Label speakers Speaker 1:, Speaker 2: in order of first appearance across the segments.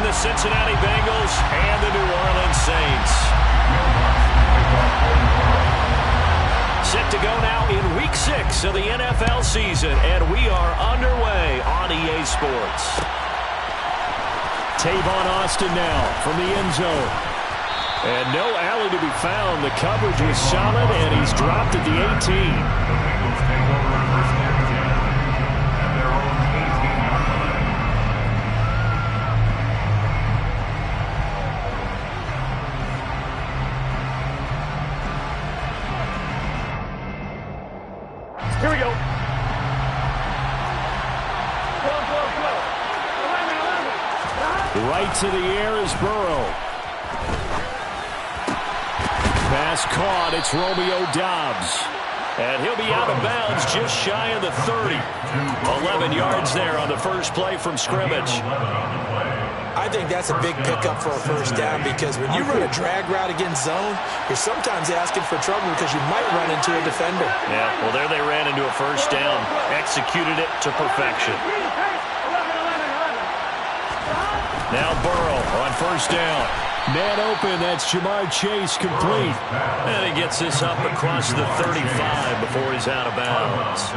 Speaker 1: the Cincinnati Bengals and the New Orleans Saints. Set to go now in Week 6 of the NFL season, and we are underway on EA Sports. Tavon Austin now from the end zone. And no alley to be found. The coverage was solid, and he's dropped at the 18. Here we go. Right to the air is Burrow. Pass caught. It's Romeo Doubs. And he'll be out of bounds just shy of the 30. 11 yards there on the first play from scrimmage.
Speaker 2: I think that's a big pickup for a first down because when you run a drag route against zone, you're sometimes asking for trouble because you might run into a defender.
Speaker 1: Yeah, well, there they ran into a first down. Executed it to perfection. Now Burrow on first down. Man open, that's Jamar Chase complete. And he gets this up across the 35 before he's out of bounds.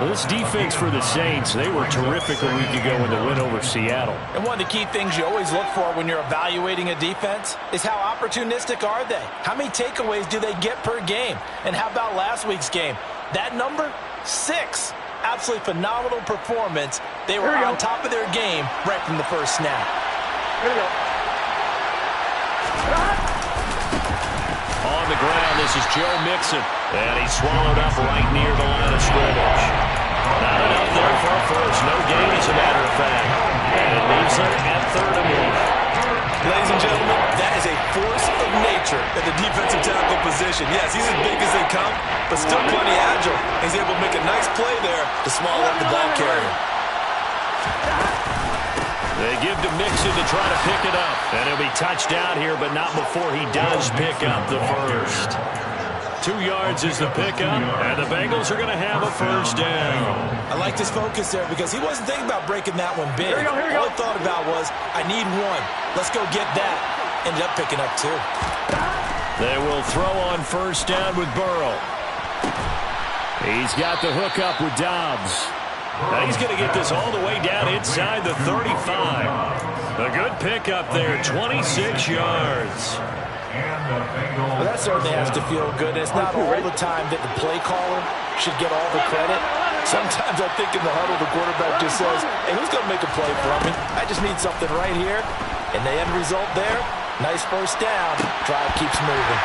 Speaker 1: Well, this defense for the Saints, they were terrific a week ago in the win over Seattle.
Speaker 3: And one of the key things you always look for when you're evaluating a defense is how opportunistic are they? How many takeaways do they get per game? And how about last week's game? That number, 6. Absolutely phenomenal performance. They were on top of their game right from the first snap.
Speaker 1: Here we go. On the ground, this is Joe Mixon. And he's swallowed up right near the line of scrimmage. Not enough there for a first. No gain, as a matter of fact. And it leaves them at 3rd and 1.
Speaker 2: Ladies and gentlemen, that is a force of nature at the defensive tackle position. Yes, he's as big as they come, but still plenty agile. He's able to make a nice play there to small up the ball carrier.
Speaker 1: They give to Mixon to try to pick it up. And he'll be touched out here, but not before he does pick up the first. 2 yards is the pickup, and the Bengals are going to have a first down.
Speaker 2: I like his focus there because he wasn't thinking about breaking that one big. All he thought about was, I need one. Let's go get that. Ended up picking up 2.
Speaker 1: They will throw on first down with Burrow. He's got the hook up with Doubs. Now he's going to get this all the way down inside the 35. A good pickup there, 26 yards.
Speaker 3: Well, that certainly has to feel good. It's not all the time that the play caller should get all the credit. Sometimes I think in the huddle, the quarterback just says, hey, who's going to make a play for me? I just need something right here. And the end result there, nice first down. Drive keeps moving.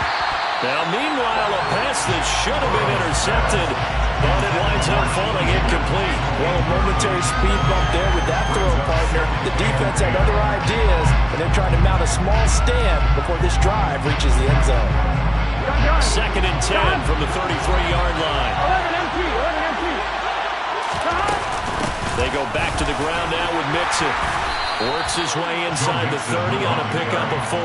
Speaker 1: Now, meanwhile, a pass that should have been intercepted, but it winds up falling incomplete.
Speaker 3: Well, a momentary speed bump there with that throw, partner. The defense had other ideas, and they're trying to mount a small stand before this drive reaches the end zone.
Speaker 1: 2nd and 10 from the 33-yard line. They go back to the ground now with Mixon. Works his way inside the 30 on a pickup of 4.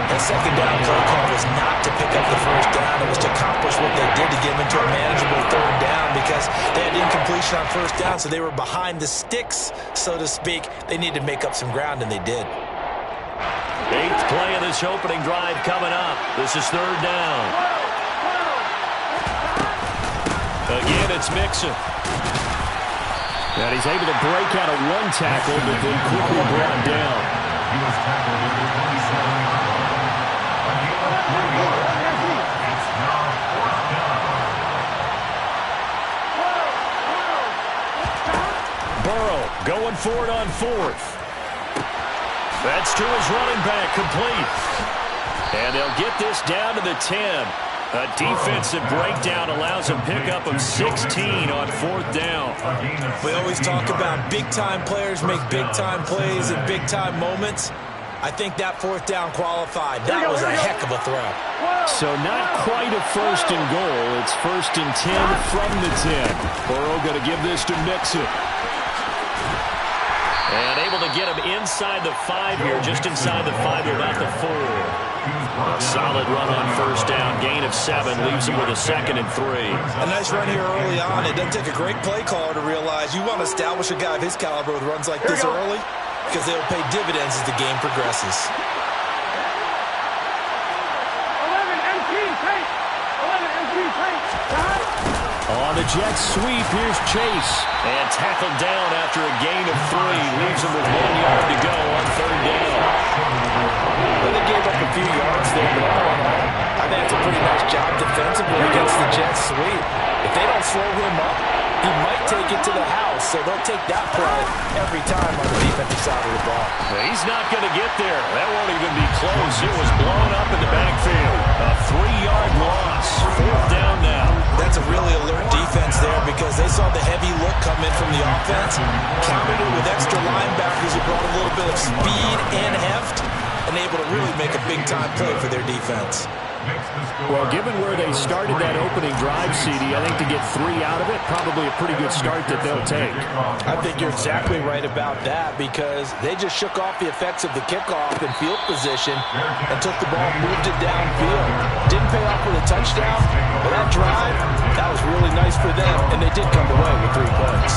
Speaker 2: That second down play call was not to pick up the first down. It was to accomplish what they did to get them into a manageable 3rd down because they had incompletion on first down, so they were behind the sticks, so to speak. They needed to make up some ground, and they did.
Speaker 1: 8th play of this opening drive coming up. This is 3rd down. Again, it's Mixon. And he's able to break out of one tackle, but then quickly brought down. Burrow going for it on 4th. That's to his running back, complete. And they'll get this down to the 10. A defensive breakdown allows a pickup of 16 on 4th down.
Speaker 2: We always talk about big-time players make big-time plays in big-time moments. I think that 4th down qualified. That was a heck of a throw.
Speaker 1: So not quite a 1st and goal. It's 1st and 10 from the 10. Burrow going to give this to Mixon. And able to get him inside the 5 here, just inside the 5 to about the 4. A solid run on first down, gain of 7, leaves him with a 2nd and 3.
Speaker 2: A nice run here early on. It doesn't take a great play caller to realize you want to establish a guy of his caliber with runs like this early because they'll pay dividends as the game progresses.
Speaker 1: On the Jets sweep, here's Chase. And tackled down after a gain of 3. Leaves him with 1 yard to go on third down.
Speaker 3: Well, they gave up a few yards there, but all in all, I think it's a pretty nice job defensively against the Jets sweep. If they don't slow him up, he might take it to the house, so they'll take that play every time on the defensive side of the ball.
Speaker 1: Well, he's not going to get there. That won't even be close. It was blown up in the backfield. A 3-yard loss. 4th down now.
Speaker 2: That's a really alert defense there because they saw the heavy look come in from the offense, countered it with extra linebackers who brought a little bit of speed and heft, and able to really make a big-time play for their defense.
Speaker 1: Well, given where they started that opening drive, CD, I think to get 3 out of it, probably a pretty good start that they'll take.
Speaker 3: I think you're exactly right about that because they just shook off the effects of the kickoff and field position and took the ball, moved it downfield. Didn't pay off with a touchdown, but that drive, that was really nice for them, and they did come away with 3 points.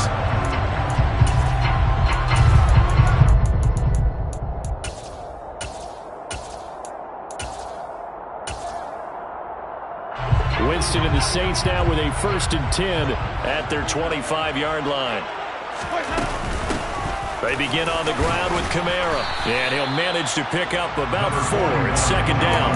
Speaker 1: Winston and the Saints now with a 1st and 10 at their 25-yard line. They begin on the ground with Kamara, and he'll manage to pick up about 4 at 2nd down.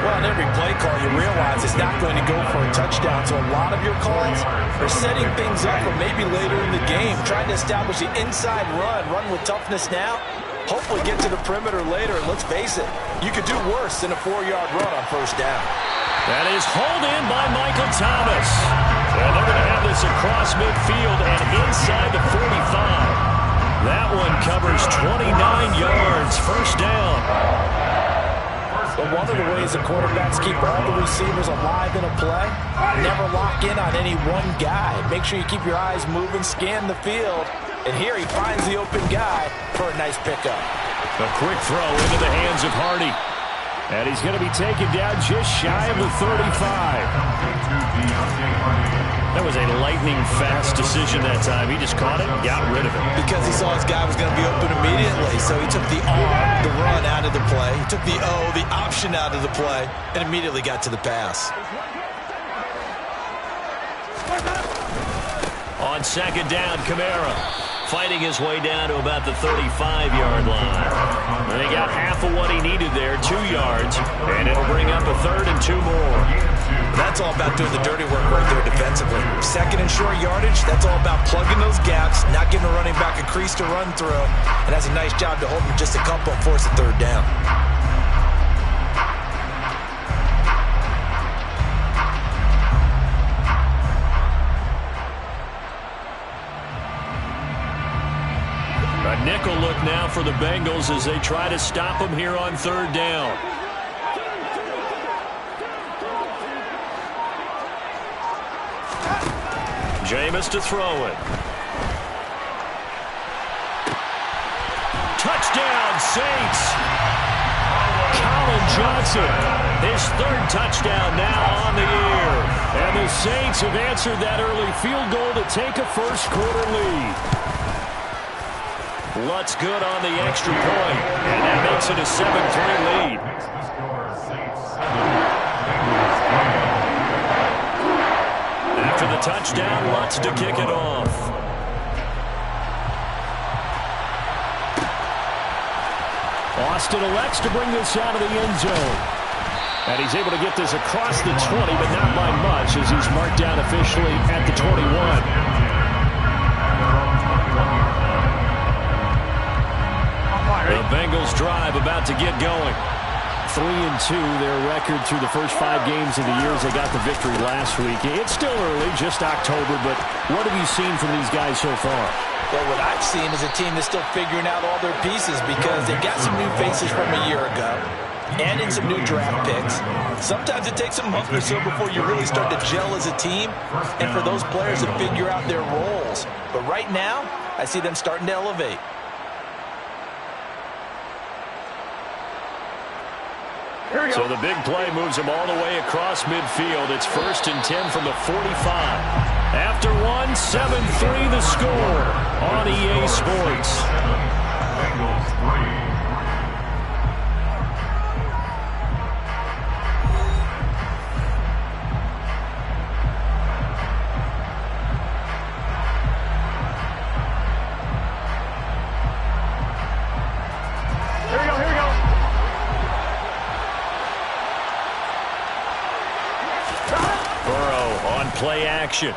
Speaker 3: Well, in every play call, you realize it's not going to go for a touchdown, so a lot of your calls are setting things up for maybe later in the game, trying to establish the inside run with toughness now, hopefully get to the perimeter later. Let's face it, you could do worse than a 4-yard run on first down.
Speaker 1: That is hauled in by Michael Thomas. And they're going to have this across midfield and inside the 45. That one covers 29 yards, first down.
Speaker 3: But one of the ways the quarterbacks keep all the receivers alive in a play, never lock in on any one guy. Make sure you keep your eyes moving, scan the field. And here he finds the open guy for a nice pickup.
Speaker 1: A quick throw into the hands of Hardy. And he's going to be taken down just shy of the 35. That was a lightning-fast decision that time. He just caught it and got rid of it.
Speaker 2: Because he saw his guy was going to be open immediately, so he took the R, the run, out of the play. He took the O, the option, out of the play, and immediately got to the pass.
Speaker 1: On 2nd down, Kamara fighting his way down to about the 35-yard line. And he got half of what he needed there, 2 yards, and it'll bring up a 3rd and 2 more.
Speaker 2: That's all about doing the dirty work right there defensively. 2nd and short yardage, that's all about plugging those gaps, not giving a running back a crease to run through, and that's a nice job to hold him just a couple and force a 3rd down.
Speaker 1: A nickel look now for the Bengals as they try to stop him here on 3rd down. Jameis to throw it. Touchdown, Saints! Colin Johnson, his 3rd touchdown now on the year. And the Saints have answered that early field goal to take a first-quarter lead. Lutz good on the extra point, and that makes it a 7-3 lead. After the touchdown, Lutz to kick it off. Austin elects to bring this out of the end zone. And he's able to get this across the 20, but not by much as he's marked down officially at the 21. The Bengals drive about to get going. 3-2, their record through the first 5 games of the year as they got the victory last week. It's still early, just October, but what have you seen from these guys so far?
Speaker 3: Well, what I've seen is a team that's still figuring out all their pieces because they've got some new faces from a year ago and in some new draft picks. Sometimes it takes a month or so before you really start to gel as a team and for those players to figure out their roles. But right now,
Speaker 2: I see them starting to elevate.
Speaker 1: So the big play moves them all the way across midfield. It's 1st and 10 from the 45. After one, 7-3 the score on EA Sports. Play action.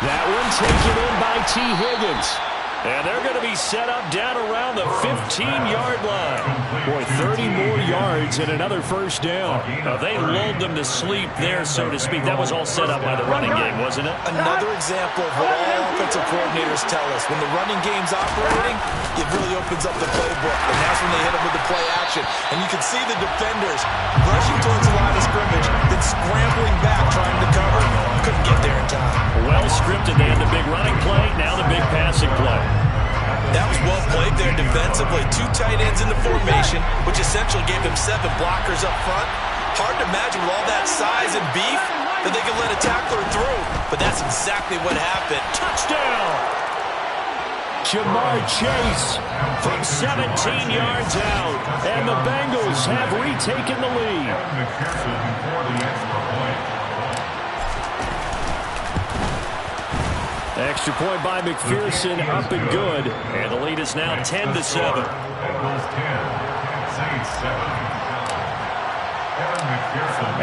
Speaker 1: That one taken in by T. Higgins. And they're going to be set up down around the 15-yard line. Boy, 30 more yards and another first down. They lulled them to sleep there, so to speak. That was all set up by the running game, wasn't it?
Speaker 2: Another example of what all offensive coordinators tell us. When the running game's operating, it really opens up the playbook. And that's when they hit them with the play action. And you can see the defenders rushing towards the line of scrimmage, then scrambling back, trying to cover. Couldn't get there in time.
Speaker 1: Well scripted. They had the big running play, now the big passing play.
Speaker 2: That was well played there defensively. 2 tight ends in the formation, which essentially gave them 7 blockers up front. Hard to imagine with all that size and beef that they could let a tackler through. But that's exactly what happened.
Speaker 1: Touchdown! Ja'Marr Chase from 17 yards out. And the Bengals have retaken the lead. Extra point by McPherson, up and good. And the lead is now 10-7.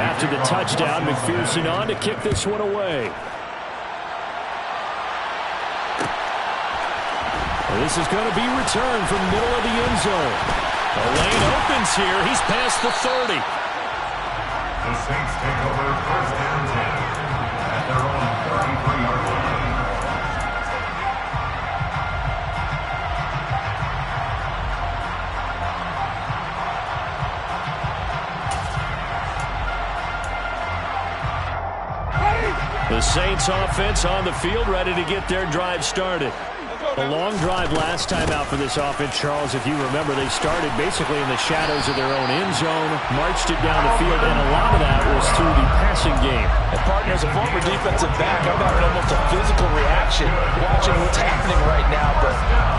Speaker 1: After the touchdown, McPherson on to kick this one away. This is going to be returned from the middle of the end zone. The lane opens here. He's past the 30.
Speaker 4: The Saints take over 1st and 10 at their own 33-yard line.
Speaker 1: The Saints offense on the field, ready to get their drive started. A long drive last time out for this offense, Charles. If you remember, they started basically in the shadows of their own end zone, marched it down the field, and a lot of that was through the passing game.
Speaker 3: And partner, as a former defensive back, I'm having almost a physical reaction watching what's happening right now. But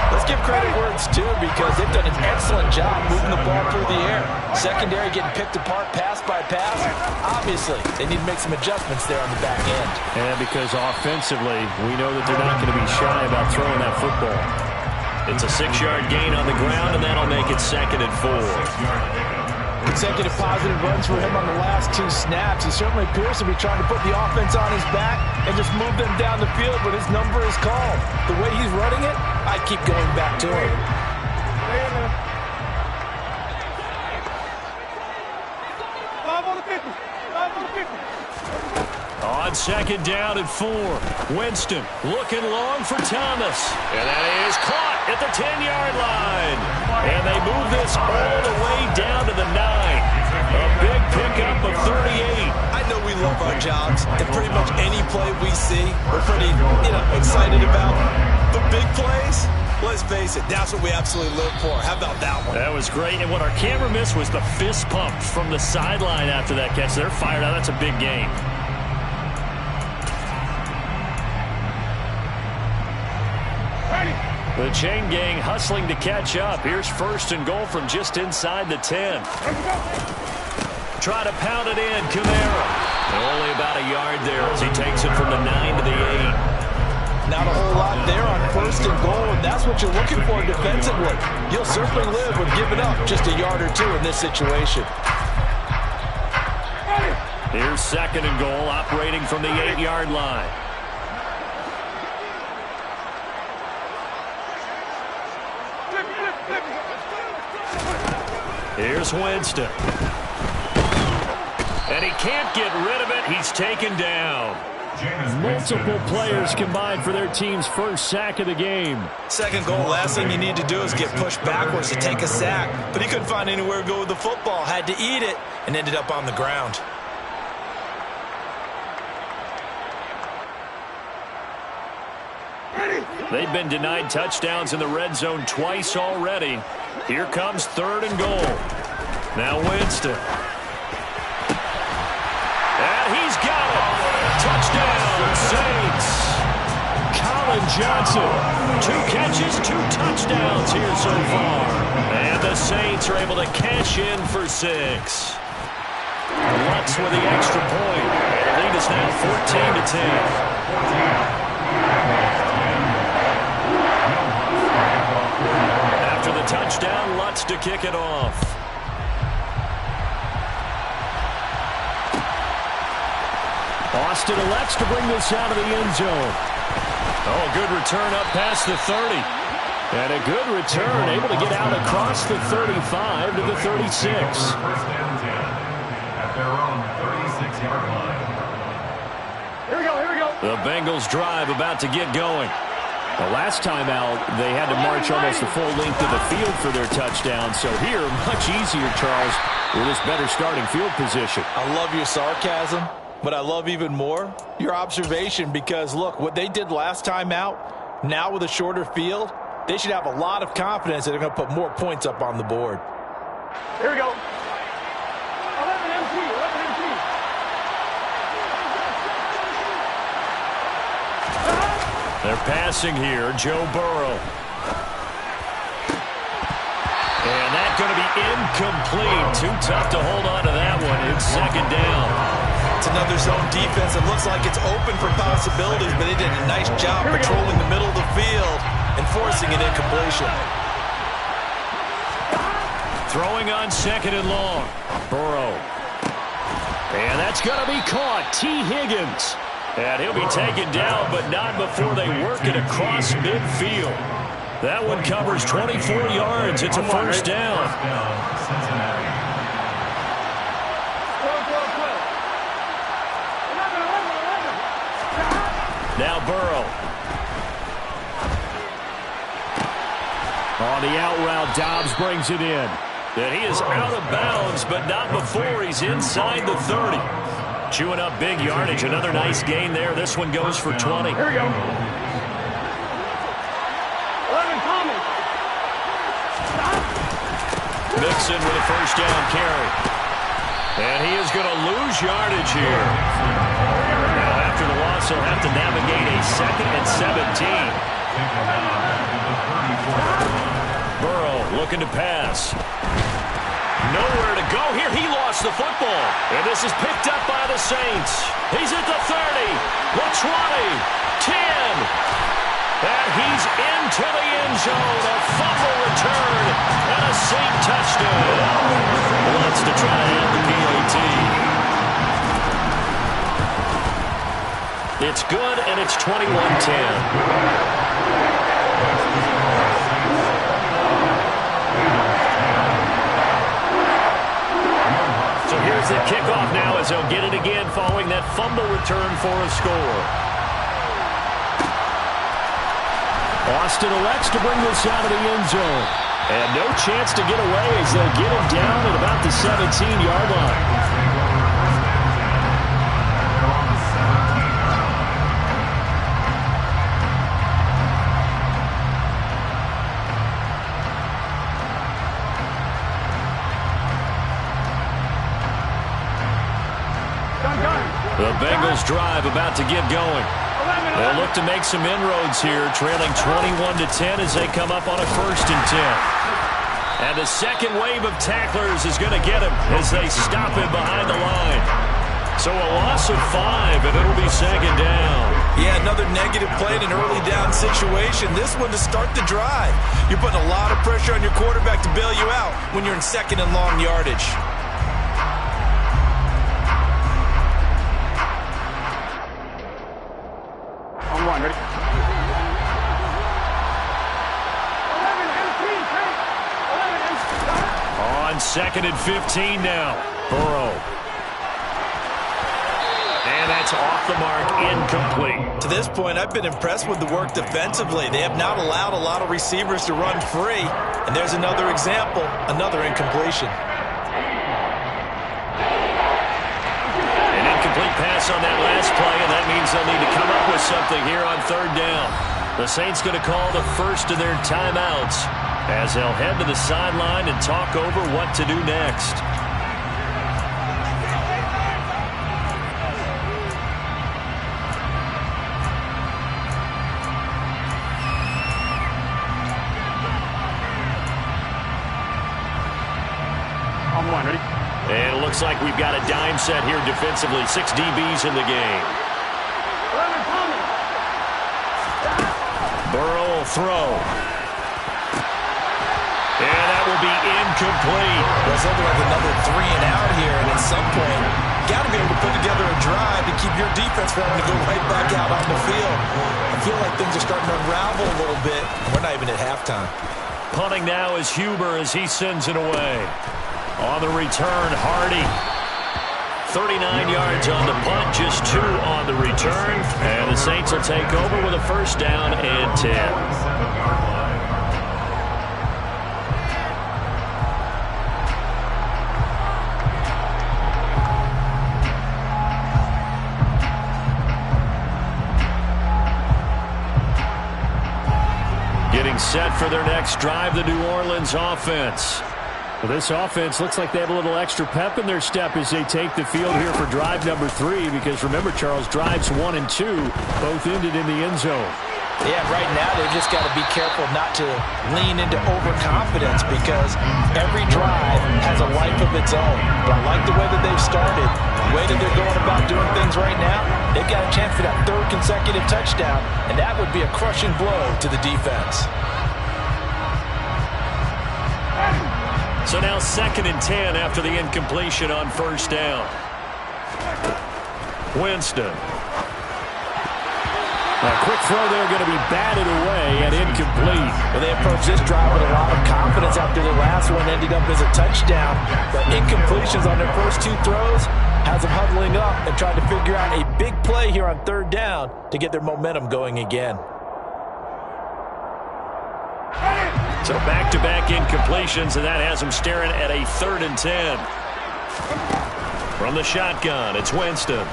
Speaker 3: let's give credit where it's due, because they've done an excellent job moving the ball through the air. Secondary getting picked apart pass by pass. Obviously, they need to make some adjustments there on the back end.
Speaker 1: And because offensively, we know that they're not going to be shy about throwing that football. It's a 6-yard gain on the ground, and that'll make it 2nd and 4.
Speaker 3: Consecutive positive runs for him on the last 2 snaps. He certainly appears to be trying to put the offense on his back and just move them down the field, but his number is called. The way he's running it, I keep going back to him.
Speaker 1: On 2nd down and 4. Winston looking long for Thomas. And that is caught at the 10-yard line. And they move this all the way down to the 9. A big pickup of 38.
Speaker 2: I know we love our jobs, and pretty much any play we see, we're pretty, excited about. But big plays, let's face it, that's what we absolutely live for. How about that one?
Speaker 1: That was great. And what our camera missed was the fist pump from the sideline after that catch. They're fired out. That's a big game. The chain gang hustling to catch up. Here's 1st and goal from just inside the 10. Try to pound it in, Kamara. Only about a yard there as he takes it from the 9 to the 8.
Speaker 3: Not a whole lot there on 1st and goal, and that's what you're looking for defensively. You'll certainly live with giving up just a yard or 2 in this situation.
Speaker 1: Here's 2nd and goal, operating from the 8-yard line. Here's Winston. And he can't get rid of it. He's taken down. Multiple players combined for their team's first sack of the game.
Speaker 2: 2nd goal, last thing you need to do is get pushed backwards to take a sack. But he couldn't find anywhere to go with the football. Had to eat it and ended up on the ground.
Speaker 1: They've been denied touchdowns in the red zone twice already. Here comes 3rd and goal. Now Winston. And he's got it. Touchdown, Saints. Colin Johnson. 2 catches, 2 touchdowns here so far. And the Saints are able to cash in for 6. Lutz with the extra point. The lead is now 14-10. After the touchdown, Lutz to kick it off. Austin elects to bring this out of the end zone. Oh, good return up past the 30. And a good return, able to get out across the 35 to the 36.
Speaker 4: Here we go.
Speaker 1: The Bengals drive about to get going.
Speaker 5: The last time out, they had to march almost the full length of the field for their touchdown. So here, much easier, Charles, with this better starting field position.
Speaker 3: I love your sarcasm, but I love even more your observation because, look, what they did last time out, now with a shorter field, they should have a lot of confidence that they're going to put more points up on the board.
Speaker 4: Here we go. 11 MT.
Speaker 1: They're passing here, Joe Burrow. And that's going to be incomplete. Too tough to hold on to that one. It's 2nd down.
Speaker 3: It's another zone defense. It looks like it's open for possibilities, but they did a nice job patrolling the middle of the field and forcing an incompletion.
Speaker 1: Throwing on 2nd and long. Burrow. And that's going to be caught. T. Higgins. And he'll be taken down, but not before they work it across midfield. That one covers 24 yards. It's a 1st down. Now Burrow. On the out route, Dobbs brings it in. And he is out of bounds, but not before he's inside the 30. Chewing up big yardage. Another nice gain there. This one goes for 20.
Speaker 4: Here we go. 11 coming.
Speaker 1: Mixon with a 1st down carry. And he is going to lose yardage here. Now after the loss, he'll have to navigate a 2nd and 17. Burrow looking to pass. Nowhere to go here. He lost the football. And this is picked up by the Saints. He's at the 30, the 20, 10. And he's into the end zone. A fumble return and a Saint touchdown. Wants to try to end the PAT. It's good, and it's 21-10. Here's the kickoff now as they'll get it again following that fumble return for a score. Austin elects to bring this out of the end zone. And no chance to get away as they'll get him down at about the 17-yard line. The Bengals drive about to get going. They'll look to make some inroads here, trailing 21-10 as they come up on a 1st and 10. And the second wave of tacklers is going to get him as they stop him behind the line. So a loss of 5, and it'll be 2nd down.
Speaker 3: Yeah, another negative play in an early down situation. This one to start the drive. You're putting a lot of pressure on your quarterback to bail you out when you're in 2nd and long yardage.
Speaker 4: Ready? 11
Speaker 1: On 2nd and 15 now. Burrow. And that's off the mark, incomplete.
Speaker 3: To this point, I've been impressed with the work defensively. They have not allowed a lot of receivers to run free. And there's another example, another incompletion.
Speaker 1: An incomplete pass on that last play, and that means they'll need to come up with something here on 3rd down. The Saints going to call the first of their timeouts as they'll head to the sideline and talk over what to do next. And it looks like we've got a dime set here defensively. 6 DBs in the game. Burrow will throw. And that will be incomplete.
Speaker 2: Well, it's looking like another 3 and out here, and at some point, you got to be able to put together a drive to keep your defense from having to go right back out on the field. I feel like things are starting to unravel a little bit. We're not even at halftime.
Speaker 1: Punting now is Huber as he sends it away. On the return, Hardy. 39 yards on the punt, just 2 on the return. And the Saints will take over with a first down and 10. Getting set for their next drive, the New Orleans offense.
Speaker 5: Well, this offense looks like they have a little extra pep in their step as they take the field here for drive number 3, because remember, Charles, drives 1 and 2 both ended in the end zone.
Speaker 2: Yeah, right now they've just got to be careful not to lean into overconfidence, because every drive has a life of its own. But I like the way that they've started, the way that they're going about doing things right now. They've got a chance for that 3rd consecutive touchdown, and that would be a crushing blow to the defense.
Speaker 1: So now 2nd and 10 after the incompletion on first down. Winston.
Speaker 5: A quick throw there, going to be batted away and incomplete.
Speaker 2: Well, they approached this drive with a lot of confidence after the last one ended up as a touchdown. But incompletions on their first 2 throws has them huddling up and trying to figure out a big play here on 3rd down to get their momentum going again.
Speaker 1: So back-to-back incompletions, and that has them staring at a 3rd and 10. From the shotgun, it's Winston.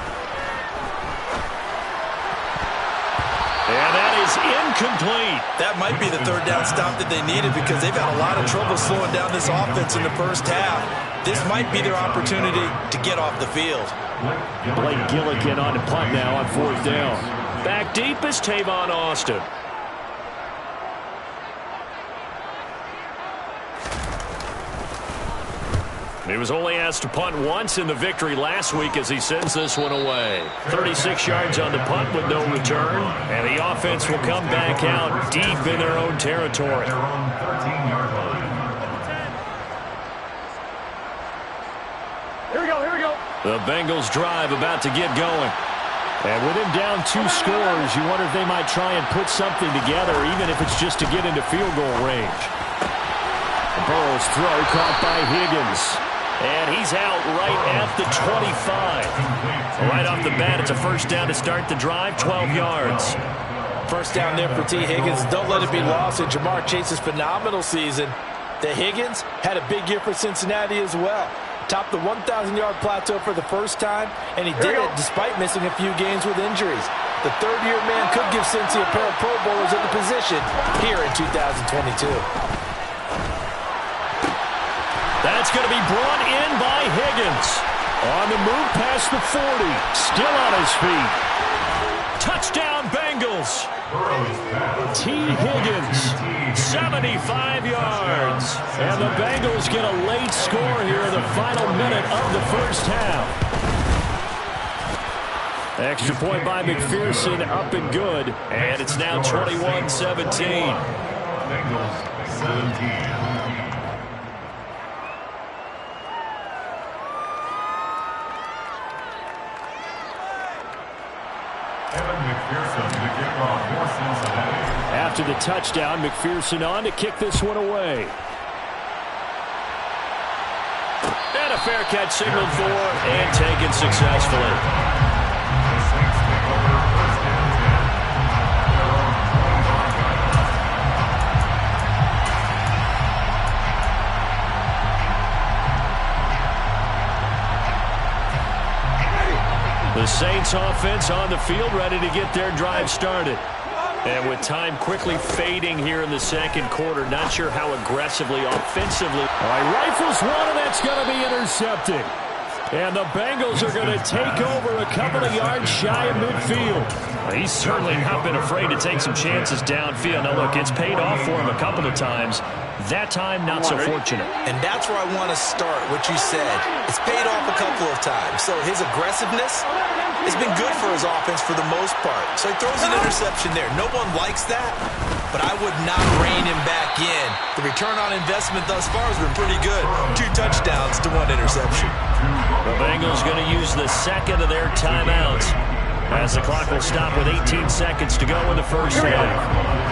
Speaker 1: And that is incomplete.
Speaker 2: That might be the 3rd down stop that they needed, because they've had a lot of trouble slowing down this offense in the first half. This might be their opportunity to get off the field.
Speaker 5: Blake Gillikin on the punt now on 4th down.
Speaker 1: Back deep is Tavon Austin. He was only asked to punt once in the victory last week as he sends this one away. 36 yards on the punt with no return. And the offense will come back out deep in their own territory.
Speaker 4: Their own 13-yard line.
Speaker 5: Here we go.
Speaker 1: The Bengals drive about to get going.
Speaker 5: And with him down 2 scores, you wonder if they might try and put something together, even if it's just to get into field goal range. Burrow's throw caught by Higgins.
Speaker 1: And he's out right at the 25. Right off the bat, it's a first down to start the drive, 12 yards.
Speaker 2: First down there for T. Higgins. Don't let it be lost in Jamar Chase's phenomenal season. The Higgins had a big year for Cincinnati as well. Topped the 1,000-yard plateau for the first time, and he did it despite missing a few games with injuries. The 3rd-year man could give Cincy a pair of Pro Bowlers in the position here in 2022.
Speaker 1: That's going to be brought in by Higgins.
Speaker 5: On the move past the 40. Still on his feet.
Speaker 1: Touchdown, Bengals.
Speaker 5: T. Higgins,
Speaker 1: 75 yards.
Speaker 5: And the Bengals get a late score here in the final minute of the first half. Extra point by McPherson, up and good.
Speaker 1: And it's now 21-17.
Speaker 4: Bengals 17.
Speaker 5: After the touchdown, McPherson on to kick this one away.
Speaker 1: And a fair catch signaled for and taken successfully. The Saints offense on the field, ready to get their drive started. And with time quickly fading here in the second quarter, not sure how aggressively, offensively.
Speaker 5: All right, rifles one, and that's going to be intercepted. And the Bengals are going to take over a couple of yards shy of midfield.
Speaker 1: He's certainly not been afraid to take some chances downfield. Now, look, it's paid off for him a couple of times. That time, not so fortunate.
Speaker 2: And that's where I want to start, what you said. It's paid off a couple of times. So his aggressiveness has been good for his offense for the most part. So he throws an interception there. No one likes that, but I would not rein him back in. The return on investment thus far has been pretty good. 2 touchdowns to 1 interception.
Speaker 1: The Bengals going to use the second of their timeouts as the clock will stop with 18 seconds to go in the first half.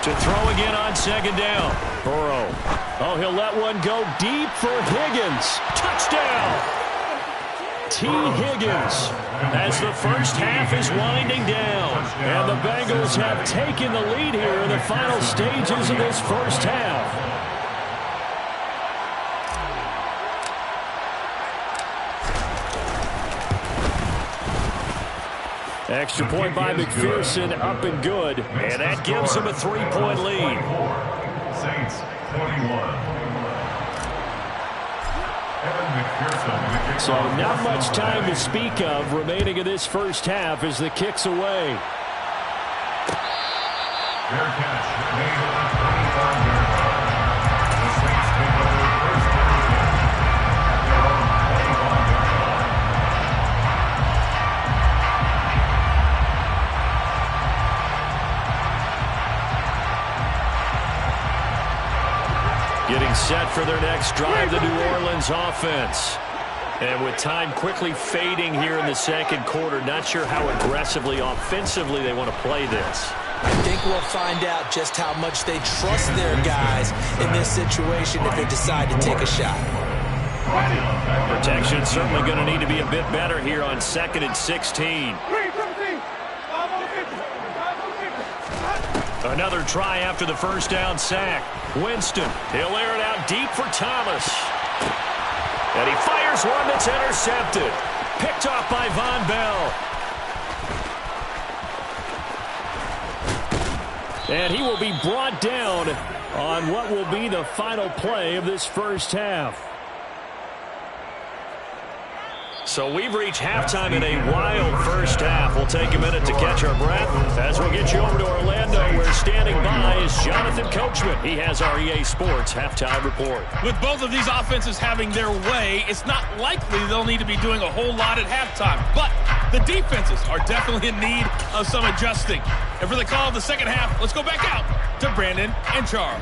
Speaker 1: To throw again on second down. Burrow.
Speaker 5: Oh, he'll let one go deep for Higgins.
Speaker 1: Touchdown!
Speaker 5: T. Higgins.
Speaker 1: As the first half is winding down.
Speaker 5: And the Bengals have taken the lead here in the final stages of this first half. Extra point by McPherson, up and good.
Speaker 1: And that gives them a 3-point lead.
Speaker 4: Saints 21.
Speaker 5: So not much time to speak of remaining in this first half as the kick's away.
Speaker 4: Their catch made on the 25-yard line. The Saints take over first down at their own 25-yard line.
Speaker 1: Getting set for their next drive, the New Orleans offense. And with time quickly fading here in the second quarter, not sure how aggressively, offensively they want to play this.
Speaker 2: I think we'll find out just how much they trust their guys in this situation if they decide to take a shot.
Speaker 1: Protection certainly going to need to be a bit better here on 2nd and 16. Another try after the first down sack. Winston, he'll air it out deep for Thomas. And he fires one that's intercepted. Picked off by Von Bell.
Speaker 5: And he will be brought down on what will be the final play of this first half.
Speaker 1: So we've reached halftime in a wild first half. We'll take a minute to catch our breath as we'll get you over to Orlando, where standing by is Jonathan Coachman. He has our EA Sports halftime report.
Speaker 6: With both of these offenses having their way, it's not likely they'll need to be doing a whole lot at halftime. But the defenses are definitely in need of some adjusting. And for the call of the second half, let's go back out to Brandon and Charles.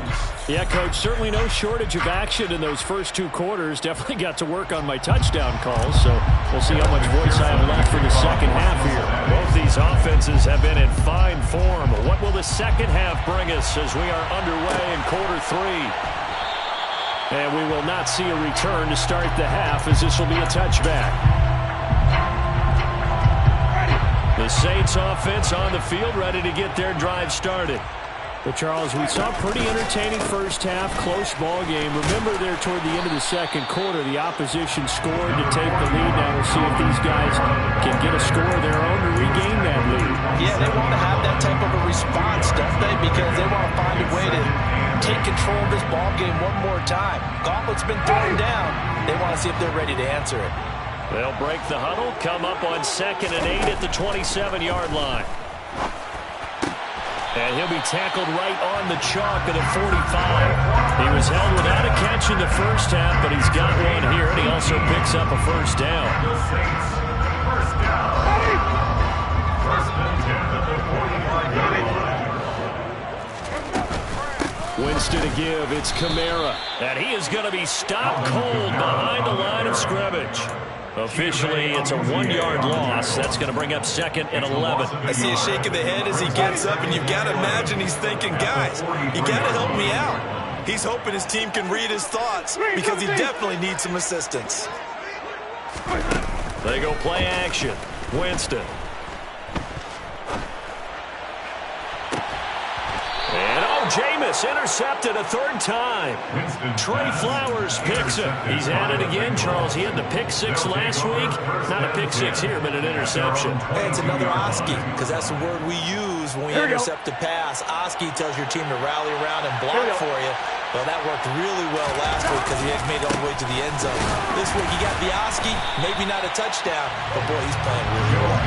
Speaker 5: Yeah, Coach, certainly no shortage of action in those first 2 quarters. Definitely got to work on my touchdown calls, so we'll see how much voice I have left for the second half here.
Speaker 1: Both these offenses have been in fine form. What will the second half bring us as we are underway in quarter 3?
Speaker 5: And we will not see a return to start the half, as this will be a touchback.
Speaker 1: The Saints offense on the field, ready to get their drive started.
Speaker 5: But, Charles, we saw a pretty entertaining first half, close ball game. Remember there toward the end of the second quarter, the opposition scored to take the lead. Now we'll see if these guys can get a score of their own to regain that lead.
Speaker 2: Yeah, they want to have that type of a response, don't they? Because they want to find a way to take control of this ball game one more time. Gauntlet's been thrown down. They want to see if they're ready to answer it.
Speaker 1: They'll break the huddle, come up on 2nd and 8 at the 27-yard line. And he'll be tackled right on the chalk of the 45. He was held without a catch in the first half, but he's got one here, and he also picks up a first down.
Speaker 4: The Saints, first down. First and 10 at the 45-yard line.
Speaker 5: Winston to give. It's Kamara.
Speaker 1: And he is going to be stopped cold behind the line of scrimmage. Officially, it's a 1-yard loss. That's going to bring up 2nd and 11.
Speaker 2: I see a shake of the head as he gets up, and you've got to imagine he's thinking, guys, you got to help me out. He's hoping his team can read his thoughts because he definitely needs some assistance.
Speaker 1: They go play action. Winston. And Jameis intercepted a third time. Trey Flowers picks him. He's at it again, Charles. He had the pick six last week. Not a pick six here, but an interception.
Speaker 2: Hey, it's another Oski, because that's the word we use when we intercept a pass. Oski tells your team to rally around and block for you. Well, that worked really well last week because he had made it all the way to the end zone. This week he got the Oski, maybe not a touchdown, but boy, he's playing really well.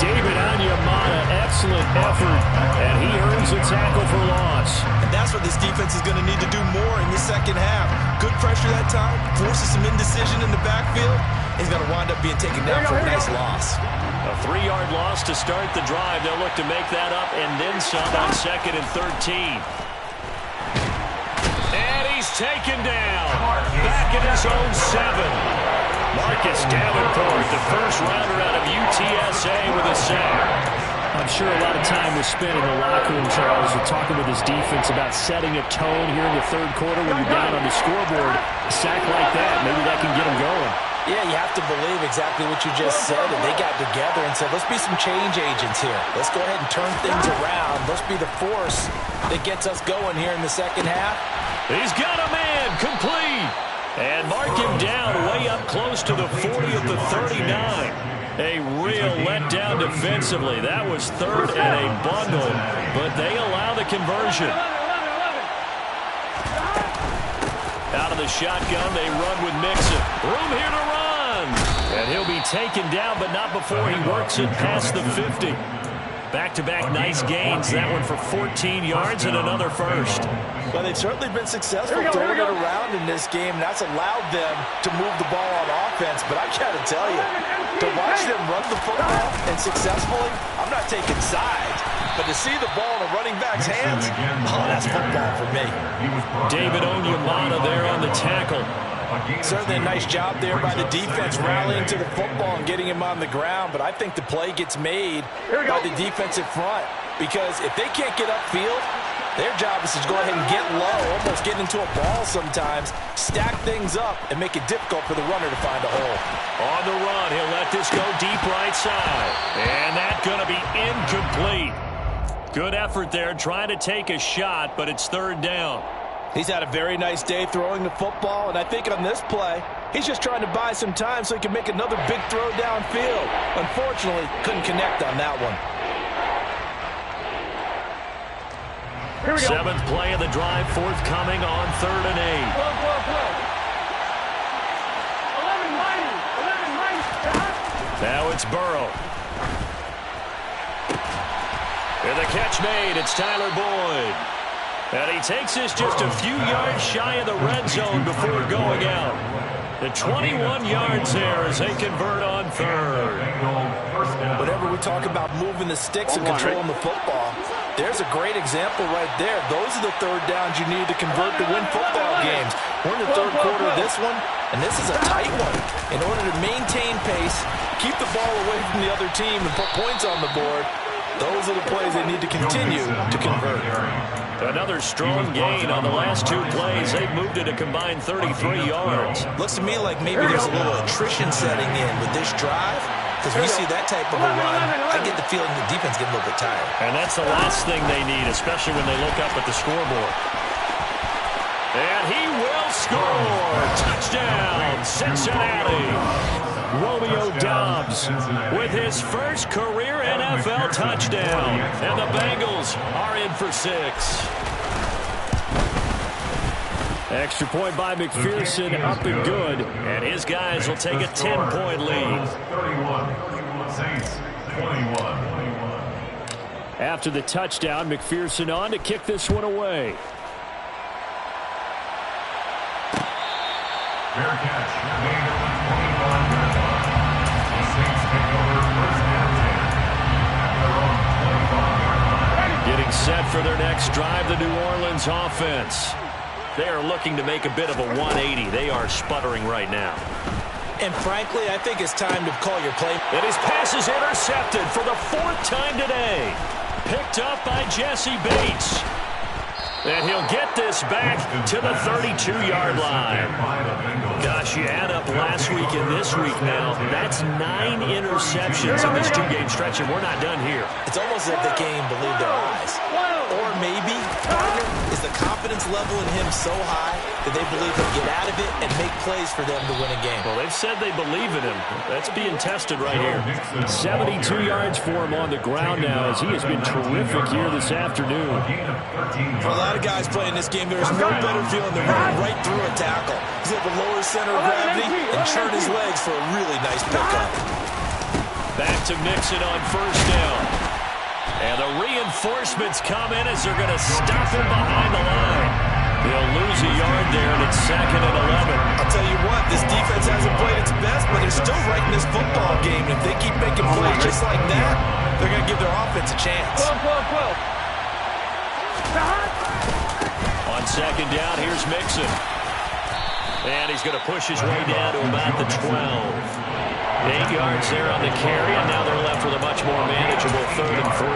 Speaker 5: David Onyemata, excellent effort, and he earns a tackle for loss.
Speaker 2: And that's what this defense is going to need to do more in the second half. Good pressure that time, forces some indecision in the backfield. He's going to wind up being taken down for a nice loss.
Speaker 1: A 3-yard loss to start the drive. They'll look to make that up and then some on 2nd and 13. And he's taken down. Back in his own 7. Marcus Davenport, the first rounder out of UTSA with a sack.
Speaker 5: I'm sure a lot of time was spent in the locker room, Charles, and talking with his defense about setting a tone here in the third quarter when you're down on the scoreboard. A sack like that, maybe that can get him going.
Speaker 3: Yeah, you have to believe exactly what you just said, and they got together and said, let's be some change agents here. Let's go ahead and turn things around. Let's be the force that gets us going here in the second half.
Speaker 1: He's got a man, complete. And mark him down way up close to the 40 at the 39. A real letdown defensively. That was third and a bundle, but they allow the conversion. Out of the shotgun, they run with Mixon. Room here to run. And he'll be taken down, but not before he works it past the 50. Back-to-back nice gains. That one for 14 yards and another first.
Speaker 3: Well, they've certainly been successful throwing it around in this game. That's allowed them to move the ball on offense. But I got to tell you, to watch them run the football and successfully, I'm not taking sides. But to see the ball in a running back's hands, oh, that's football for me.
Speaker 1: David Onyemata there on the tackle.
Speaker 3: Certainly a nice job there by the defense rallying to the football and getting him on the ground. But I think the play gets made by the defensive front. Because if they can't get upfield, their job is to go ahead and get low, almost get into a ball sometimes, stack things up, and make it difficult for the runner to find a hole.
Speaker 1: On the run, he'll let this go deep right side. And that's going to be incomplete. Good effort there, trying to take a shot, but it's third down.
Speaker 3: He's had a very nice day throwing the football, and I think on this play, he's just trying to buy some time so he can make another big throw downfield. Unfortunately, couldn't connect on that one.
Speaker 1: Seventh play of the drive forthcoming on 3rd and 8. Now it's Burrow. And the catch made. It's Tyler Boyd. And he takes this just a few yards shy of the red zone before going out. The 21 yards there as they convert on 3rd.
Speaker 3: Whenever we talk about moving the sticks and controlling the football, there's a great example right there. Those are the third downs you need to convert to win football games. We're in the third quarter of this one, and this is a tight one. In order to maintain pace, keep the ball away from the other team, and put points on the board, those are the plays they need to continue to convert.
Speaker 1: Another strong gain on the last 2 plays. They've moved it a combined 33 yards.
Speaker 2: Looks to me like maybe there's a little attrition setting in with this drive. Because we see that type of a run, I get the feeling the defense getting a little bit tired.
Speaker 1: And that's the last thing they need, especially when they look up at the scoreboard. And he will score. Touchdown, Cincinnati. Romeo Doubs with his first career NFL touchdown. And the Bengals are in for 6. Extra point by McPherson, up and good. And his guys will take a 10-point lead.
Speaker 4: 31, Saints 21.
Speaker 5: After the touchdown, McPherson on to kick this one away.
Speaker 4: Fair catch made on the 25-yard line. The Saints take over first and 10 at their own 25-yard line.
Speaker 1: Getting set for their next drive, the New Orleans offense. They are looking to make a bit of a 180. They are sputtering right now.
Speaker 2: And frankly, I think it's time to call your play.
Speaker 1: And his pass is intercepted for the 4th time today. Picked up by Jesse Bates. And he'll get this back to the 32-yard line. Gosh, you add up last week and this week now. That's 9 interceptions in this 2-game stretch, and we're not done here.
Speaker 2: It's almost as if they can't even believe their eyes. Or maybe Gardner is the confidence level in him so high that they believe he'll get out of it and make plays for them to win a game.
Speaker 5: Well, they've said they believe in him. That's being tested right here. 72 yards for him on the ground now as he has been terrific here this afternoon.
Speaker 2: For a lot of guys playing this game, there's no better feeling than running right through a tackle. He's able to lower his center of gravity and churn his legs for a really nice pickup.
Speaker 1: Back to Mixon on first down. And the reinforcements come in as they're going to stop him behind the line. They'll lose a yard there, and it's 2nd and 11.
Speaker 2: I'll tell you what, this defense hasn't played its best, but they're still right in this football game. If they keep making plays just like that, they're going to give their offense a chance.
Speaker 1: On 2nd down, here's Mixon. And he's going to push his way down to about the 12. 8 yards there on the carry, and now they're left with a much more manageable 3rd and 3.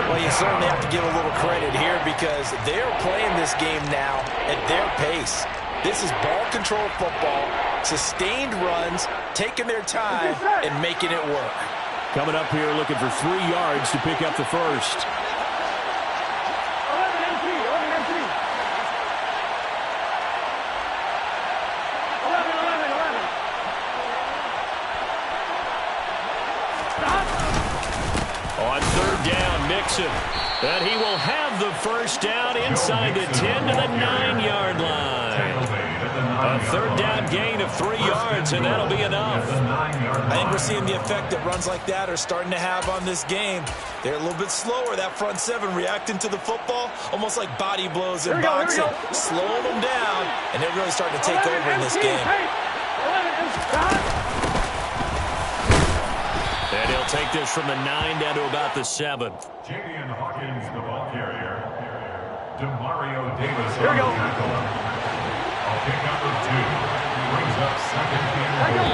Speaker 2: Well, you certainly have to give a little credit here because they're playing this game now at their pace. This is ball control football, sustained runs, taking their time, and making it work.
Speaker 5: Coming up here looking for 3 yards to pick up the first.
Speaker 1: On 3rd down, Mixon. And he will have the first down inside the 10 to the 9-yard line. A 3rd down gain of 3 yards, and that'll be enough.
Speaker 2: I think we're seeing the effect that runs like that are starting to have on this game. They're a little bit slower, that front 7 reacting to the football, almost like body blows in boxing, slowing them down, and they're really starting to take over in this game.
Speaker 1: And he'll take this from the 9 down to about the 7.
Speaker 4: Jadian Hawkins, the ball carrier. Demario Davis on the tackle. A pick number 2 brings up 2nd and 4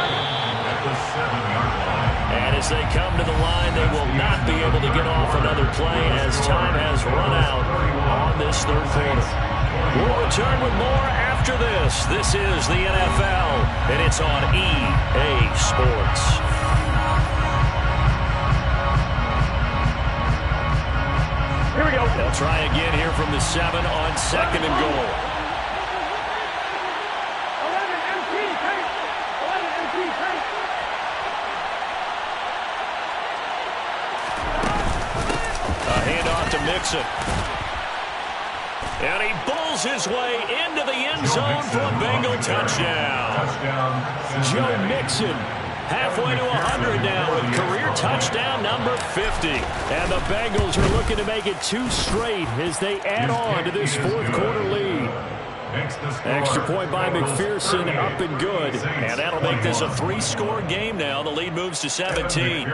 Speaker 4: at the 7-yard line.
Speaker 1: And as they come to the line, they will not be able to get off another play as time has run out on this 3rd quarter. We'll return with more after this. This is the NFL, and it's on EA Sports.
Speaker 5: Here we go.
Speaker 1: They'll try again here from the 7 on 2nd and goal. A handoff to Mixon. And he bulls his way into the end zone for a Bengal touchdown.
Speaker 5: Joe Mixon.
Speaker 1: Halfway to 100 now with career touchdown number 50.
Speaker 5: And the Bengals are looking to make it 2 straight as they add on to this 4th quarter lead. Extra point by McPherson, up and good.
Speaker 1: And that'll make this a 3-score game now. The lead moves to 17.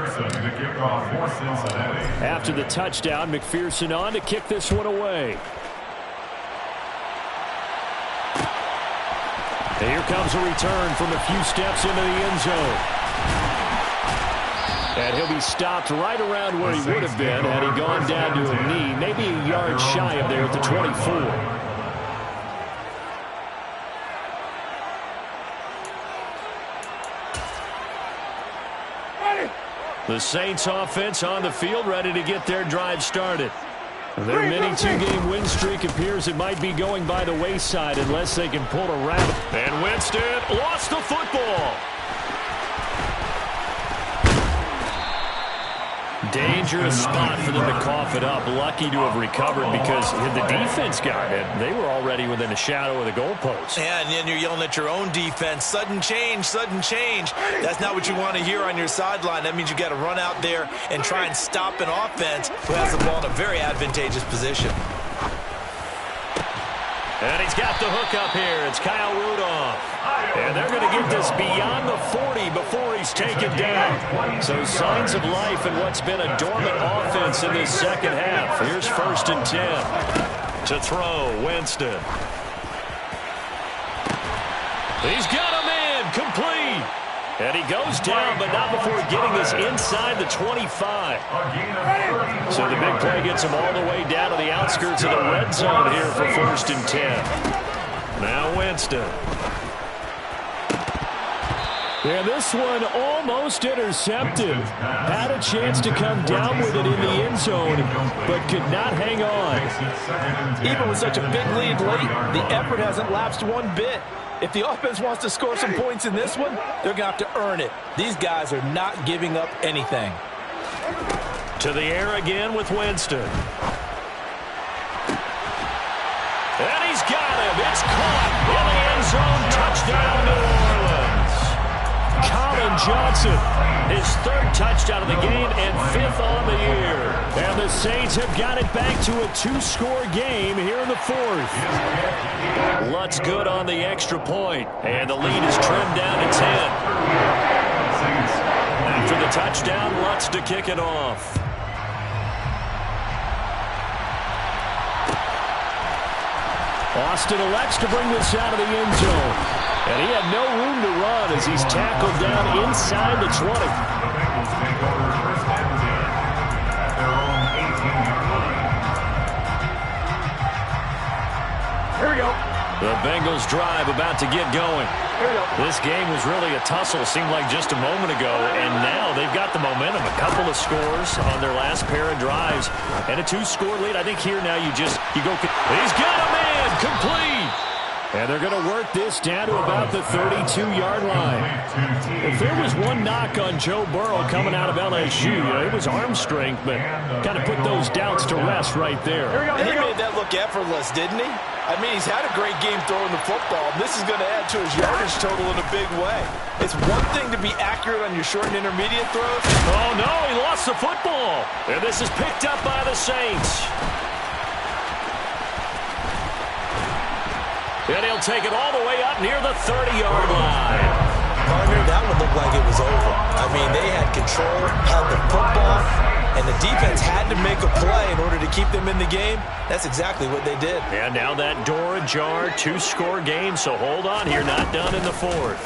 Speaker 5: After the touchdown, McPherson on to kick this one away. And here comes a return from a few steps into the end zone. And he'll be stopped right around where he would have been had he gone down to a knee, maybe a yard shy of there at the 24.
Speaker 1: The Saints offense on the field, ready to get their drive started.
Speaker 5: Their mini 2-game win streak appears it might be going by the wayside unless they can pull a rabbit.
Speaker 1: And Winston lost the football. Dangerous spot for them to cough it up. Lucky to have recovered because the defense got it. They were already within a shadow of the goalpost.
Speaker 2: Yeah, and then you're yelling at your own defense. Sudden change, sudden change. That's not what you want to hear on your sideline. That means you got to run out there and try and stop an offense who has the ball in a very advantageous position.
Speaker 1: And he's got the hook up here. It's Kyle Rudolph. And they're going to get this beyond the 40 before he's taken down. So signs of life in what's been a dormant offense in this second half. Here's 1st and 10. To throw, Winston. He's got him in, complete. And he goes down, but not before getting this inside the 25. So the big play gets him all the way down to the outskirts of the red zone here for 1st and 10. Now Winston.
Speaker 5: And this one almost intercepted. Had a chance to come down with it in the end zone, but could not hang on.
Speaker 3: Even with such a big lead late, the effort hasn't lapsed one bit. If the offense wants to score some points in this one, they're going to have to earn it. These guys are not giving up anything.
Speaker 1: To the air again with Winston. And he's got him. It's caught in the end zone. Touchdown, New Orleans. Colin Johnson, his third touchdown of the game and fifth on the year. And the Saints have got it back to a two-score game here in the fourth. Lutz good on the extra point, and the lead is trimmed down to 10. After the touchdown, Lutz to kick it off.
Speaker 5: Austin elects to bring this out of the end zone. And he had no room to run as he's tackled down inside the 20.
Speaker 4: The Bengals take over first and 10 at their own 18-yard line.
Speaker 5: Here we go.
Speaker 1: The Bengals drive about to get going. This game was really a tussle, seemed like just a moment ago, and now they've got the momentum. A couple of scores on their last pair of drives, and a two-score lead. I think here now you go. He's got a man, complete.
Speaker 5: And they're going to work this down to about the 32-yard line. If there was one knock on Joe Burrow coming out of LSU, it was arm strength, but kind of put those doubts to rest right there.
Speaker 3: And he made that look effortless, didn't he? I mean, he's had a great game throwing the football. This is going to add to his yardage total in a big way. It's one thing to be accurate on your short and intermediate throws.
Speaker 1: Oh, no, he lost the football. And this is picked up by the Saints. And he'll take it all the way up near the 30-yard line.
Speaker 2: Partner, that would look like it was over. I mean, they had control, had the football, and the defense had to make a play in order to keep them in the game. That's exactly what they did.
Speaker 1: And now that door ajar, two-score game, so hold on here, not done in the fourth.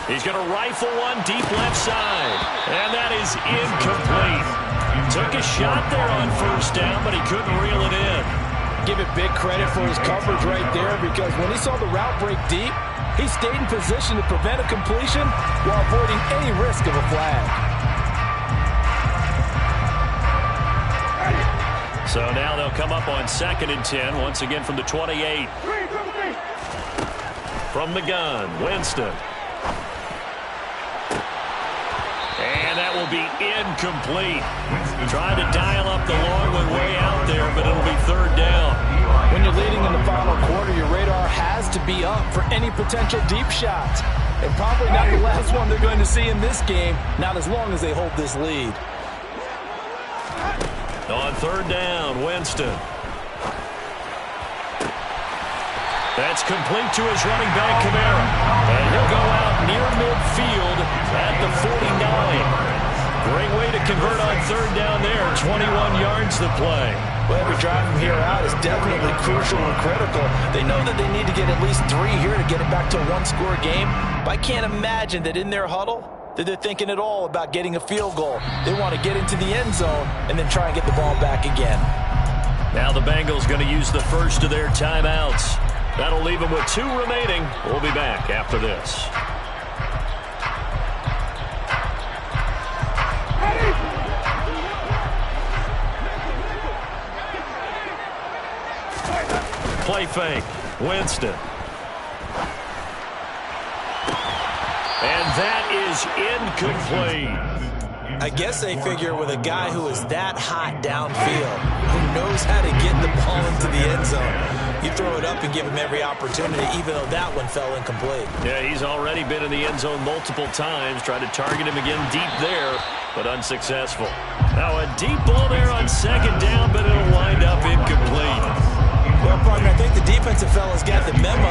Speaker 1: He's going to rifle one deep left side, and that is incomplete. Took a shot there on first down, but he couldn't reel it in.
Speaker 3: Give it big credit for his coverage right there, because when he saw the route break deep, he stayed in position to prevent a completion while avoiding any risk of a flag.
Speaker 1: So now they'll come up on 2nd and 10, once again from the 28. From the gun, Winston. And that will be incomplete. Trying to dial up the long one way out there, but it'll be third down.
Speaker 3: When you're leading in the final quarter, your radar has to be up for any potential deep shots. And probably not the last one they're going to see in this game, not as long as they hold this lead.
Speaker 1: On third down, Winston. That's complete to his running back, Kamara. And he'll go out near midfield at the 49. Great way to convert on third down there. 21 yards to play.
Speaker 3: Well, every drive from here out is definitely crucial and critical. They know that they need to get at least 3 here to get it back to a one-score game. But I can't imagine that in their huddle that they're thinking at all about getting a field goal. They want to get into the end zone and then try and get the ball back again.
Speaker 1: Now the Bengals going to use the first of their timeouts. That'll leave them with 2 remaining. We'll be back after this. Play fake. Winston. And that is incomplete.
Speaker 2: I guess they figure with a guy who is that hot downfield, who knows how to get the ball into the end zone, you throw it up and give him every opportunity, even though that one fell incomplete.
Speaker 1: Yeah, he's already been in the end zone multiple times. Tried to target him again deep there, but unsuccessful. Now a deep ball there on second down, but it'll wind up incomplete.
Speaker 2: Well, partner, I think the defensive fellas got the memo,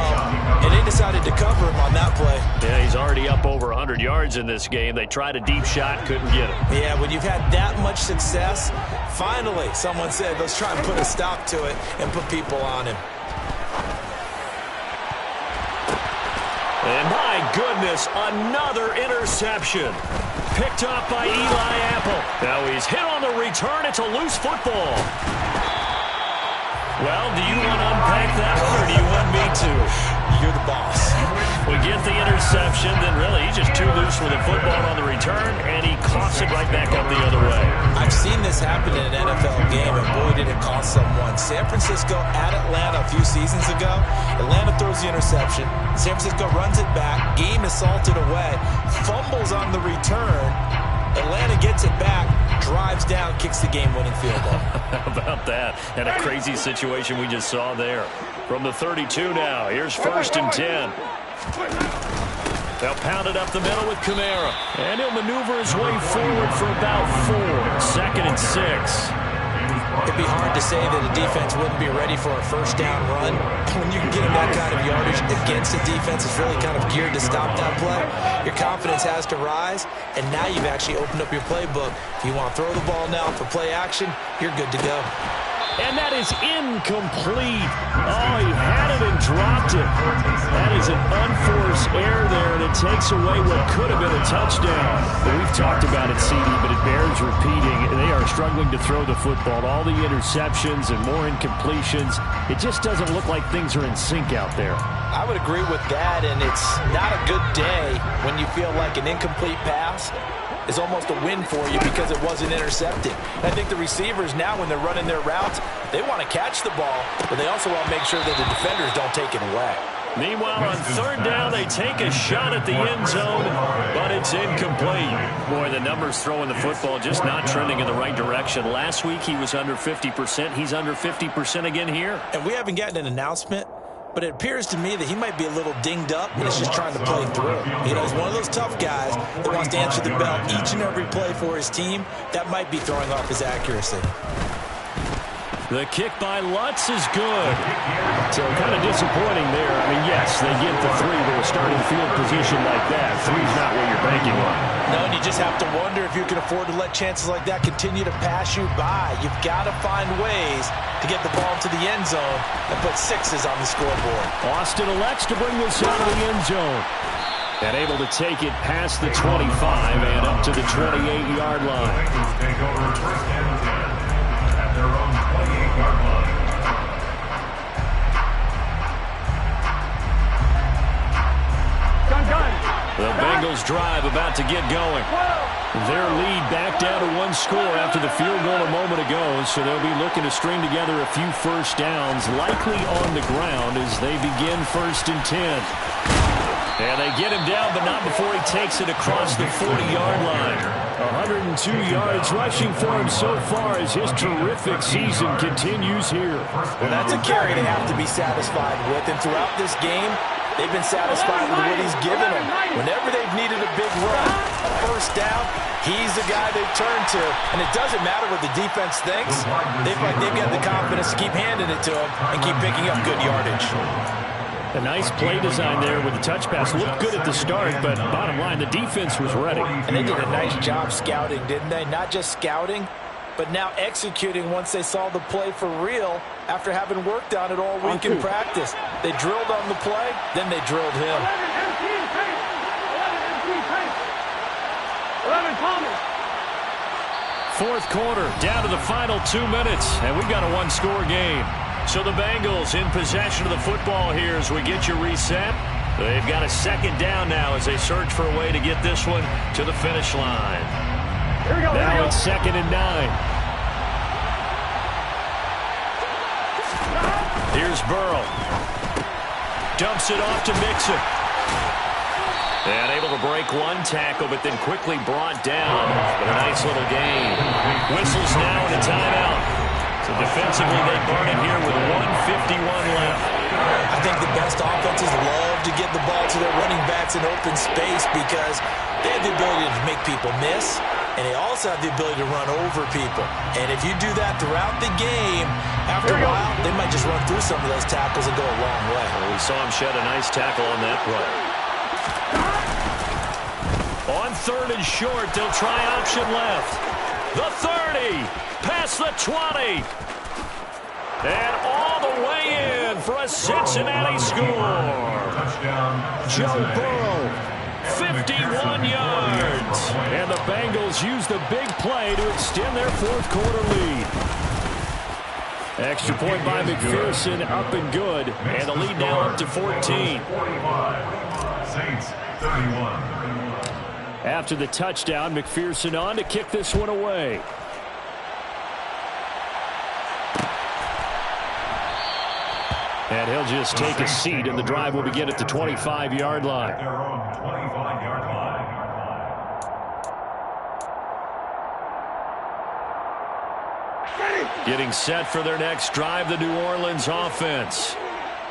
Speaker 2: and they decided to cover him on that play.
Speaker 1: Yeah, he's already up over 100 yards in this game. They tried a deep shot, couldn't get it.
Speaker 2: Yeah, when you've had that much success, finally someone said, let's try and put a stop to it and put people on him.
Speaker 1: And my goodness, another interception. Picked up by Eli Apple. Now he's hit on the return. It's a loose football. Well, do you want to unpack that one, or do you want me to?
Speaker 2: You're the boss.
Speaker 1: We get the interception, then really he's just too loose with the football on the return, and he coughs it right back up the other way.
Speaker 2: I've seen this happen in an NFL game, and boy, did it cost someone. San Francisco at Atlanta a few seasons ago. Atlanta throws the interception. San Francisco runs it back. Game is salted away. Fumbles on the return. Atlanta gets it back, drives down, kicks the game-winning field goal.
Speaker 1: How about that? And a crazy situation we just saw there. From the 32 now, here's 1st and 10. They'll pound it up the middle with Kamara. And he'll maneuver his way forward for about 4. 2nd and 6.
Speaker 2: It'd be hard to say that a defense wouldn't be ready for a first down run. When you can get that kind of yardage against a defense that's really kind of geared to stop that play, your confidence has to rise, and now you've actually opened up your playbook. If you want to throw the ball now for play action, you're good to go.
Speaker 5: And that is incomplete. Oh, he had it and dropped it. That is an unforced error there, and it takes away what could have been a touchdown. But we've talked about it, CD, but it bears repeating. They are struggling to throw the football. All the interceptions and more incompletions. It just doesn't look like things are in sync out there.
Speaker 3: I would agree with that, and it's not a good day when you feel like an incomplete pass is almost a win for you because it wasn't intercepted. I think the receivers now, when they're running their routes, they want to catch the ball, but they also want to make sure that the defenders don't take it away.
Speaker 1: Meanwhile, on 3rd down, they take a shot at the end zone, but it's incomplete. Boy, the numbers throwing the football just not trending in the right direction. Last week, he was under 50%. He's under 50% again here.
Speaker 2: And we haven't gotten an announcement, but it appears to me that he might be a little dinged up and is just trying to play through. You know, he's one of those tough guys that wants to answer the bell each and every play for his team. That might be throwing off his accuracy.
Speaker 1: The kick by Lutz is good.
Speaker 5: So kind of disappointing there. I mean, yes, they get the 3, but a starting field position like that, 3's not what you're banking on.
Speaker 3: No, and you just have to wonder if you can afford to let chances like that continue to pass you by. You've got to find ways to get the ball into the end zone and put 6s on the scoreboard.
Speaker 5: Austin elects to bring this out of the end zone. And able to take it past the 25 and up to the 28-yard line.
Speaker 4: Take over 1st and 10 at their own 28-yard line.
Speaker 1: The Bengals drive about to get going.
Speaker 5: Their lead back down to 1 score after the field goal a moment ago, so they'll be looking to string together a few first downs, likely on the ground as they begin 1st and 10. And they get him down, but not before he takes it across the 40-yard line. 102 yards rushing for him so far as his terrific season continues here.
Speaker 3: Well, that's a carry they have to be satisfied with, and throughout this game, they've been satisfied with what he's given them. Whenever they've needed a big run, a first down, he's the guy they turn to. And it doesn't matter what the defense thinks. They've got the confidence to keep handing it to him and keep picking up good yardage.
Speaker 5: A nice play design there with the touch pass. Looked good at the start, but bottom line, the defense was ready.
Speaker 3: And they did a nice job scouting, didn't they? Not just scouting, but now executing once they saw the play for real after having worked on it all week in practice. They drilled on the play, then they drilled him.
Speaker 5: 4th quarter, down to the final 2 minutes, and we've got a 1-score game.
Speaker 1: So the Bengals in possession of the football here as we get you reset. They've got a 2nd down now as they search for a way to get this one to the finish line.
Speaker 5: Now it's 2nd and 9.
Speaker 1: Here's Burrow. Dumps it off to Mixon. And able to break 1 tackle, but then quickly brought down. But a nice little gain. Whistles now in a timeout. So defensively, they burn it here with 1:51 left.
Speaker 2: I think the best offenses love to get the ball to their running backs in open space because they have the ability to make people miss, and they also have the ability to run over people. And if you do that throughout the game, after a while, they might just run through some of those tackles and go a long way.
Speaker 1: Well, we saw him shed a nice tackle on that play. On 3rd and short, they'll try option left. The 30, past the 20. And all the way in for a Cincinnati score.
Speaker 5: Joe Burrow, 51 yards. And the Bengals use the big play to extend their 4th quarter lead. Extra point by McPherson, up and good. And the lead now up to 14.
Speaker 4: Saints 31.
Speaker 5: After the touchdown, McPherson on to kick this one away. And he'll just take a seat, and the drive will begin at the 25-yard line.
Speaker 4: Their own 25-yard line.
Speaker 1: Getting set for their next drive, the New Orleans offense.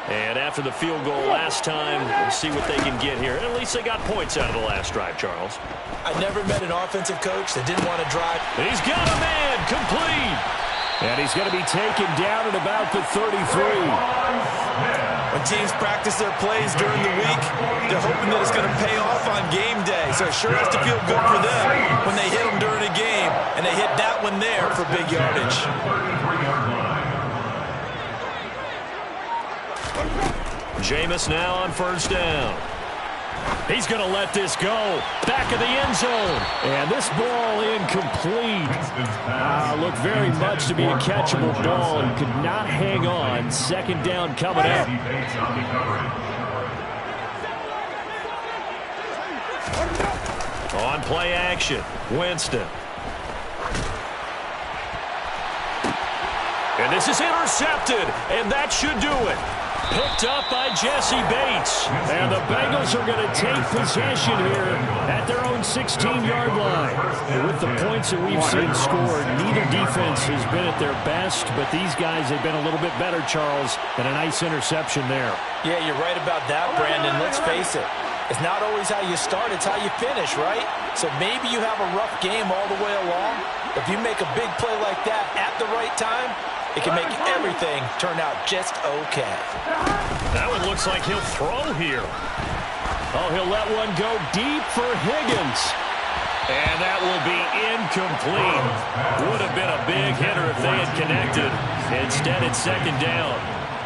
Speaker 1: And after the field goal last time, we'll see what they can get here. At least they got points out of the last drive, Charles.
Speaker 2: I never met an offensive coach that didn't want to drive.
Speaker 1: He's got a man, complete.
Speaker 5: And he's going to be taken down at about the 33.
Speaker 2: When teams practice their plays during the week, they're hoping that it's going to pay off on game day. So it sure has to feel good for them when they hit them during a game, and they hit that one there for big yardage.
Speaker 1: Jameis now on first down. He's going to let this go. Back of the end zone. And this ball incomplete. Looked very much to be a catchable ball and could not hang on. Second down coming up. On play action, Winston. And this is intercepted, and that should do it. Picked up by Jesse Bates. And the Bengals are going to take possession here at their own 16-yard line. And with the points that we've seen scored, neither defense has been at their best, but these guys have been a little bit better, Charles, and a nice interception there.
Speaker 2: Yeah, you're right about that, Brandon. Let's face it. It's not always how you start, it's how you finish, right? So maybe you have a rough game all the way along. If you make a big play like that at the right time, it can make everything turn out just okay.
Speaker 1: That one looks like he'll throw here. Oh, he'll let one go deep for Higgins. And that will be incomplete. Would have been a big hitter if they had connected. Instead, it's second down.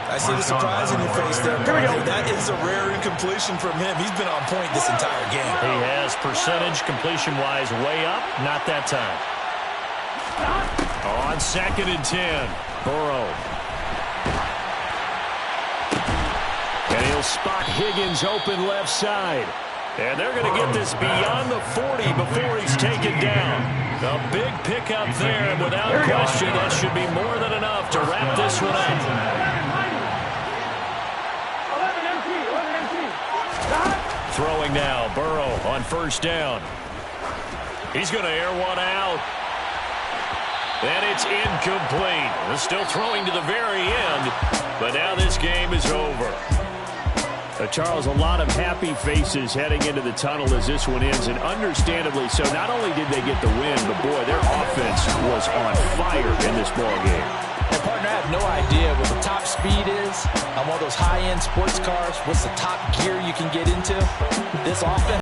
Speaker 2: I see the surprise in your face there, Brandon. That is a rare incompletion from him. He's been on point this entire game.
Speaker 1: He has percentage completion-wise way up. Not that time. On 2nd and 10, Burrow. And he'll spot Higgins open left side. And they're going to get this beyond the 40 before he's taken down. A big pickup there, and without question, that should be more than enough to wrap this one up. Throwing now, Burrow on first down. He's going to air one out. And it's incomplete. They're still throwing to the very end, but now this game is over.
Speaker 5: Charles, a lot of happy faces heading into the tunnel as this one ends, and understandably so. Not only did they get the win, but boy, their offense was on fire in this ball game.
Speaker 2: And partner, I have no idea what the top speed is on one of those high-end sports cars. What's the top gear you can get into? This offense